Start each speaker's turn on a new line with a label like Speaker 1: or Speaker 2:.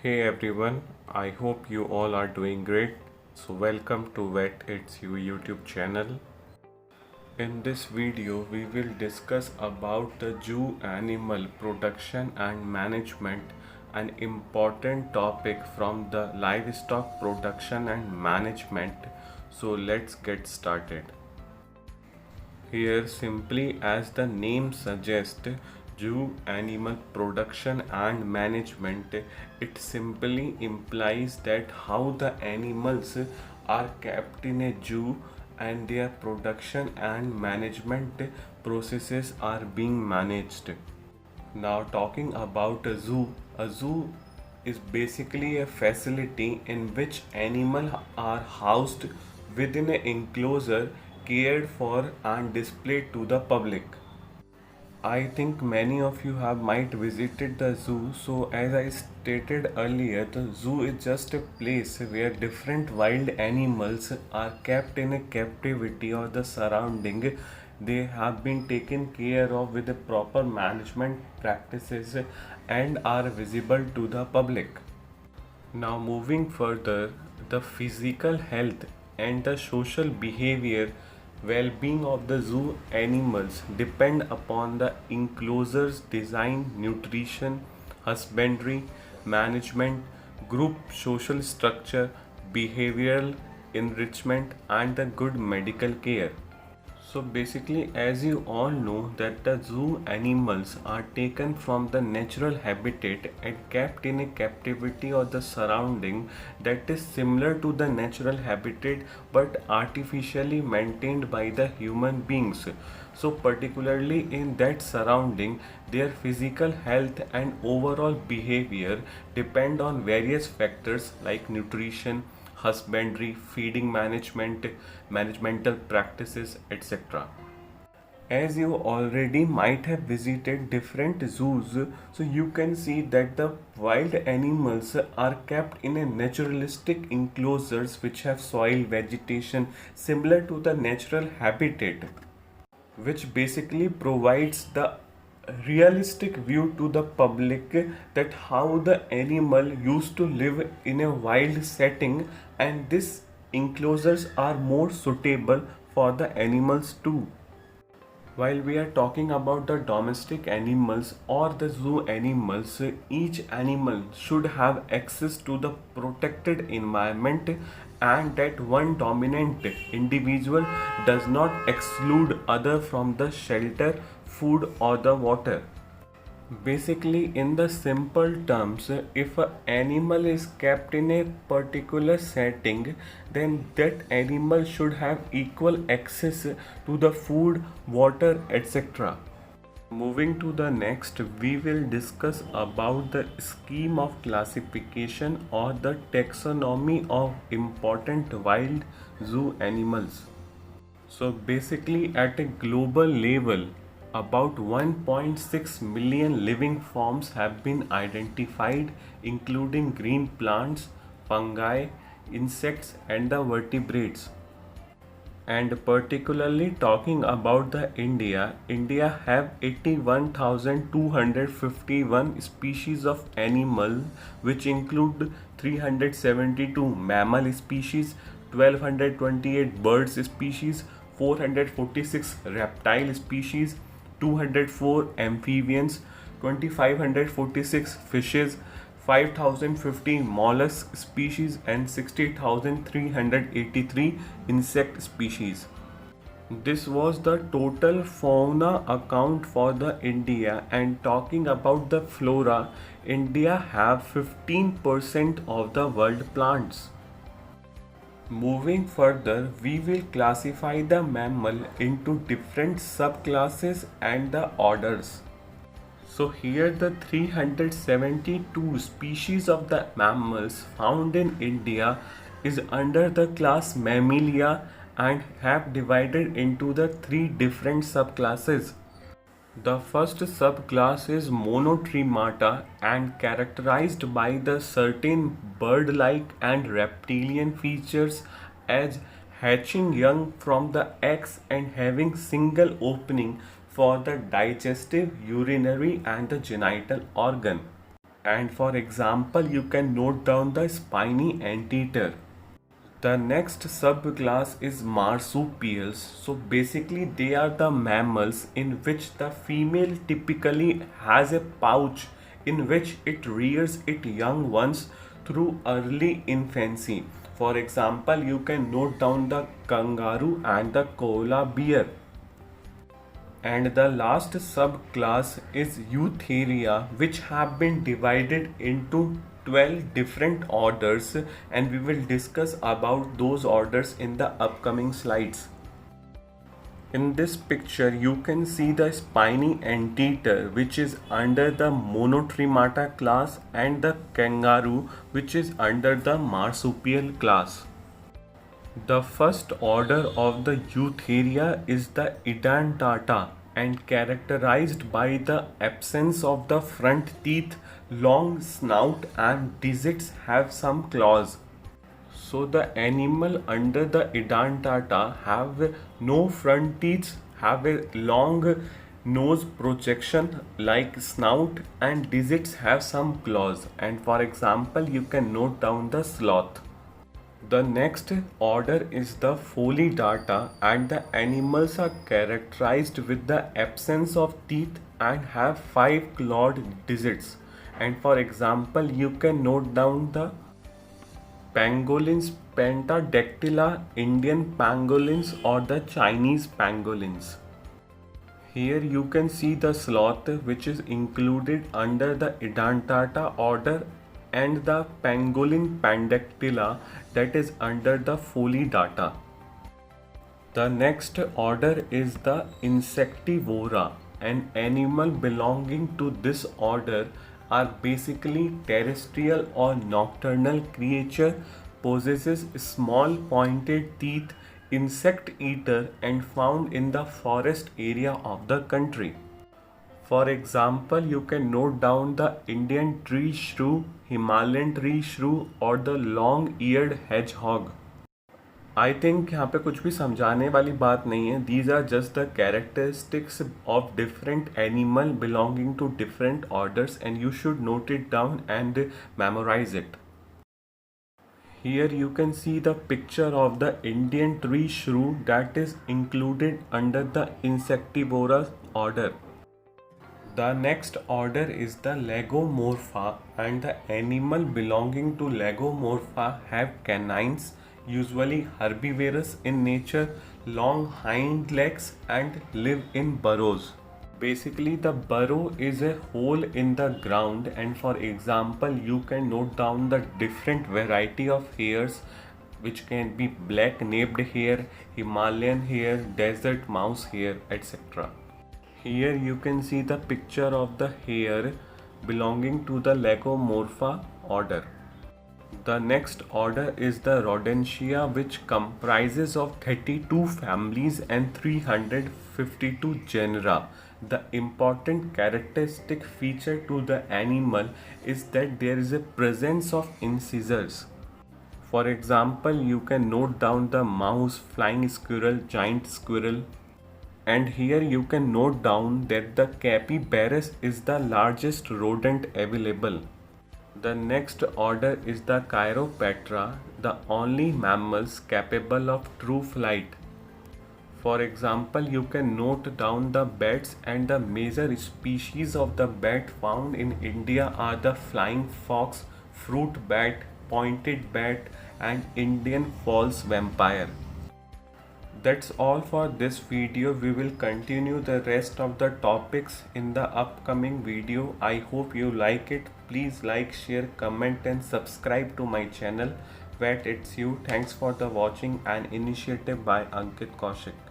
Speaker 1: Hey everyone, I hope you all are doing great. So welcome to Vet It's You YouTube channel. In this video, we will discuss about the zoo animal production and management, an important topic from the livestock production and management. So let's get started. Here, simply as the name suggests, zoo animal production and management, it simply implies that how the animals are kept in a zoo and their production and management processes are being managed. Now, talking about a zoo is basically a facility in which animals are housed within an enclosure cared for and displayed to the public. I think many of you have might visited the zoo. So as I stated earlier, the zoo is just a place where different wild animals are kept in a captivity or the surrounding. They have been taken care of with the proper management practices and are visible to the public. Now, moving further, the physical health and the social behavior well being of the zoo animals depend upon the enclosure's design, nutrition, husbandry, management, group social structure, behavioral enrichment, and the good medical care. So basically, as you all know, that the zoo animals are taken from the natural habitat and kept in a captivity or the surrounding that is similar to the natural habitat but artificially maintained by the human beings. So particularly in that surrounding, their physical health and overall behavior depend on various factors like nutrition, husbandry, feeding management, managemental practices, etc. As you already might have visited different zoos, so you can see that the wild animals are kept in a naturalistic enclosures which have soil vegetation similar to the natural habitat, which basically provides the realistic view to the public that how the animal used to live in a wild setting, and these enclosures are more suitable for the animals too. While we are talking about the domestic animals or the zoo animals, each animal should have access to the protected environment, and that one dominant individual does not exclude other from the shelter, food or the water. Basically, in the simple terms, if an animal is kept in a particular setting, then that animal should have equal access to the food, water, etc. Moving to the next, we will discuss about the scheme of classification or the taxonomy of important wild zoo animals. So basically, at a global level, about 1.6 million living forms have been identified, including green plants, fungi, insects, and the vertebrates. And particularly talking about the India have 81,251 species of animal, which include 372 mammal species, 1228 birds species, 446 reptile species, 204 amphibians, 2546 fishes, 5050 mollusk species, and 60,383 insect species. This was the total fauna account for the India. And talking about the flora, India have 15% of the world plants. Moving further, we will classify the mammal into different subclasses and the orders. So here the 372 species of the mammals found in India is under the class Mammalia and have divided into the three different subclasses. The first subclass is Monotremata and characterized by the certain bird-like and reptilian features as hatching young from the eggs and having single opening for the digestive, urinary and the genital organ. And for example, you can note down the spiny anteater. The next subclass is marsupials. So basically they are the mammals in which the female typically has a pouch in which it rears its young ones through early infancy. For example, you can note down the kangaroo and the koala bear. And the last subclass is Eutheria, which have been divided into 12 different orders, and we will discuss about those orders in the upcoming slides. In this picture, you can see the spiny anteater, which is under the Monotremata class, and the kangaroo, which is under the marsupial class. The first order of the Eutheria is the Edentata and characterized by the absence of the front teeth, long snout and digits have some claws. So the animal under the Edentata have no front teeth, have a long nose projection like snout, and digits have some claws. And for example, you can note down the sloth. The next order is the Pholidata, and the animals are characterized with the absence of teeth and have 5 clawed digits. And for example, you can note down the pangolins, Pentadactyla, Indian pangolins or the Chinese pangolins. Here you can see the sloth, which is included under the Edentata order, and the pangolin Pandactyla, that is under the Pholidata. The next order is the Insectivora. An animal belonging to this order are basically terrestrial or nocturnal creature, possesses small pointed teeth, insect eater, and found in the forest area of the country. For example, you can note down the Indian tree shrew, Himalayan tree shrew or the long-eared hedgehog. I think यहाँ पे कुछ भी समझाने वाली बात नहीं है. These are just the characteristics of different animal belonging to different orders, and you should note it down and memorize it. Here you can see the picture of the Indian tree shrew that is included under the Insectivora order. The next order is the Lagomorpha, and the animal belonging to Lagomorpha have canines, usually herbivorous in nature, long hind legs and live in burrows. Basically, the burrow is a hole in the ground, and for example, you can note down the different variety of hairs, which can be black napped hair, Himalayan hair, desert mouse hair, etc. Here you can see the picture of the hare belonging to the Lagomorpha order. The next order is the Rodentia, which comprises of 32 families and 352 genera. The important characteristic feature to the animal is that there is a presence of incisors. For example, you can note down the mouse, flying squirrel, giant squirrel. And here you can note down that the capybaras is the largest rodent available. The next order is the Chiroptera, the only mammals capable of true flight. For example, you can note down the bats, and the major species of the bat found in India are the flying fox, fruit bat, pointed bat, and Indian false vampire. That's all for this video. We will continue the rest of the topics in the upcoming video. I hope you like it. Please like, share, comment and subscribe to my channel. Vet It's You. Thanks for the watching. An initiative by Ankit Kaushik.